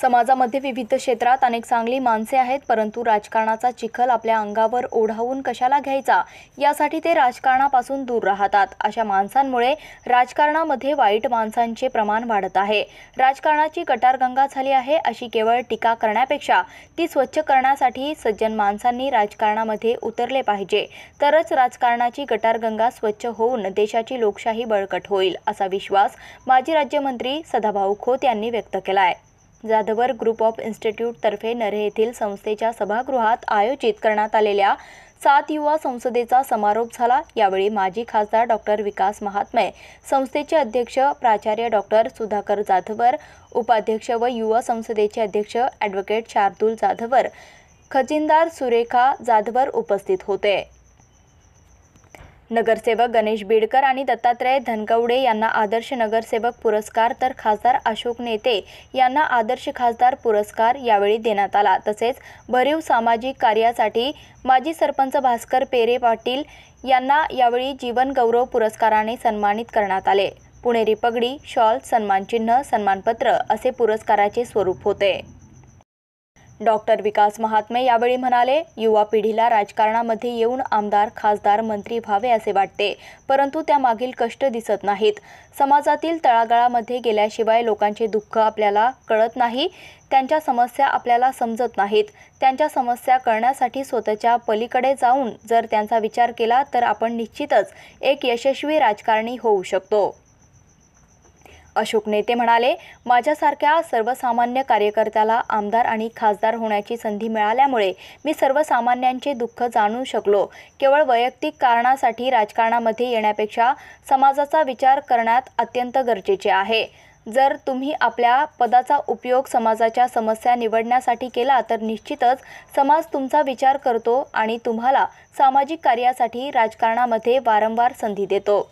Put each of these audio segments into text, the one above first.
समाजामध्ये विविध क्षेत्रात अनेक चांगली माणसे आहेत, परंतु राजकारणाचा चिखल आपल्या अंगावर ओढावून कशाला घ्यायचा यासाठी ते राजकारणापासून दूर राहतात। अशा माणसांमुळे राजकारणामध्ये वाईट माणसांचे प्रमाण वाढत आहे। राजकारणाची गटारगंगा झाली आहे अशी केवळ टीका करण्यापेक्षा ती स्वच्छ करण्यासाठी सज्जन माणसांनी राजकारणामध्ये उतरले पाहिजे, तरच राजकारणाची गटारगंगा स्वच्छ होऊन देशाची लोकशाही बळकट होईल, असा विश्वास माजी राज्यमंत्री सदाभाऊ खोत यांनी व्यक्त केला आहे। जाधवर ग्रुप ऑफ इन्स्टिट्यूट तर्फे नरे येथील संस्थेच्या सभागृहात आयोजित करण्यात आलेल्या 7 युवा संसदेचा समारोप झाला। यावेळी माजी खासदार डॉक्टर विकास महात्मे, संस्थेचे अध्यक्ष प्राचार्य डॉक्टर सुधाकर जाधवर, उपाध्यक्ष व युवा संसदेचे अध्यक्ष ॲडव्होकेट शार्दूल जाधवर, खजिनदार सुरेखा जाधवर उपस्थित होते। नगरसेवक गणेश बीडकर आणि दत्तात्रय धनकवडे यांना आदर्श नगरसेवक पुरस्कार तर खासदार अशोक नेते यांना आदर्श खासदार पुरस्कार यावेळी देण्यात आला। तसेच भरीव सामाजिक कार्यासाठी माजी सरपंच भास्कर पेरे पाटील यांना यावेळी जीवन गौरव पुरस्काराने सन्मानित करण्यात आले। पुणेरी पगडी, शॉल, सन्मानचिन्ह, सन्मानपत्र असे पुरस्काराचे स्वरूप होते। डॉक्टर विकास महात्मे यावेळी म्हणाले, युवा पिढीला राजकारणामध्ये येऊन आमदार, खासदार, मंत्री व्हावे असे वाटते, परंतु त्यामागील कष्ट दिसत नाहीत। समाजातील तळागाळामध्ये गेल्याशिवाय लोकांचे दुःख आपल्याला कळत नाही, त्यांच्या समस्या आपल्याला समजत नाहीत। त्यांच्या समस्या कळण्यासाठी स्वतःच्या पलीकडे जाऊन जर त्यांचा विचार केला तर आपण निश्चितच एक यशस्वी राजकारणी होऊ शकतो। अशोक नेते म्हणाले, माझ्यासारख्या सर्वसामान्य कार्यकर्त्याला आमदार आणि खासदार होण्याची संधी मिळाल्यामुळे मी सर्वसामान्यांचे दुःख जाणू शकलो। केवळ वैयक्तिक कारणासाठी राजकारणामध्ये येण्यापेक्षा समाजाचा विचार करण्यात अत्यंत गरजेचे आहे। जर तुम्ही आपल्या पदाचा उपयोग समाजाच्या समस्या निवडण्यासाठी केला तर निश्चितच समाज तुमचा विचार करतो आणि तुम्हाला सामाजिक कार्यासाठी राजकारणामध्ये वारंवार संधी देतो।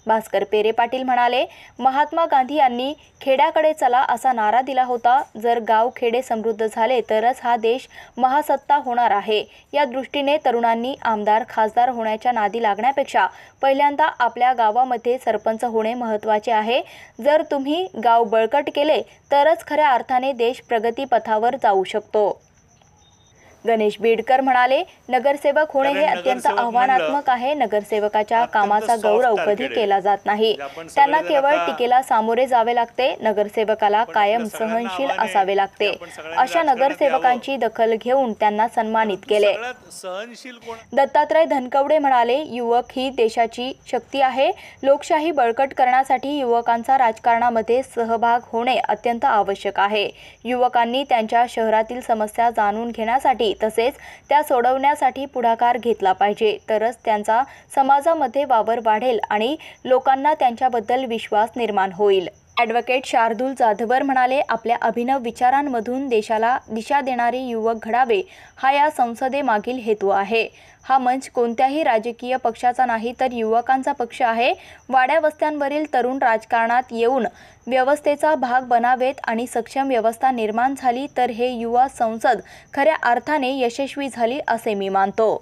भास्कर पेरे पाटील म्हणाले, महात्मा गांधी यांनी खेड्याकडे चला असा नारा दिला होता। जर गाव खेडे समृद्ध झाले तरच हा देश महासत्ता होणार आहे। या दृष्टीने तरुणांनी आमदार, खासदार होण्याच्या नादी लागण्यापेक्षा पहिल्यांदा आपल्या गावामध्ये सरपंच होणे महत्त्वाचे आहे। जर तुम्ही गाव बळकट केले तरच खऱ्या अर्थाने देश प्रगतीपथावर जाऊ शकतो। गणेश बीडकर म्हणाले, नगरसेवक होणे हे अत्यंत आव्हानात्मक आहे। नगरसेवकाच्या कामाचा गौरव कधी केला जात नाही, त्यांना केवळ टीकेला सामोरे जावे लागते। नगरसेवकाला कायम सहनशील असावे लागते। अशा नगरसेवकांची दखल घेऊन त्यांना सन्मानित केले। दत्तात्रय धनकवडे म्हणाले, युवक ही देशाची शक्ती आहे। लोकशाही बळकट करण्यासाठी युवकांचा राजकारणामध्ये सहभाग होणे अत्यंत आवश्यक आहे। युवकांनी त्यांच्या शहरातील समस्या जाणून घेण्यासाठी तसेच त्या सोडवण्यासाठी पुढाकार घेतला पाहिजे, तरच त्यांचा समाजामध्ये वावर वाढेल आणि लोकांना त्यांच्याबद्दल विश्वास निर्माण होईल। ॲडव्होकेट शार्दूल जाधवर म्हणाले, आपल्या अभिनव विचारांमधून देशाला दिशा देणारे युवक घडावे हा या संसदेमागील हेतू आहे। हा मंच कोणत्याही राजकीय पक्षाचा नाही तर युवकांचा पक्ष आहे। वाड्यावस्त्यांवरील तरुण राजकारणात येऊन व्यवस्थेचा भाग बनावेत आणि सक्षम व्यवस्था निर्माण झाली तर हे युवा संसद खऱ्या अर्थाने यशस्वी झाली असे मी मानतो।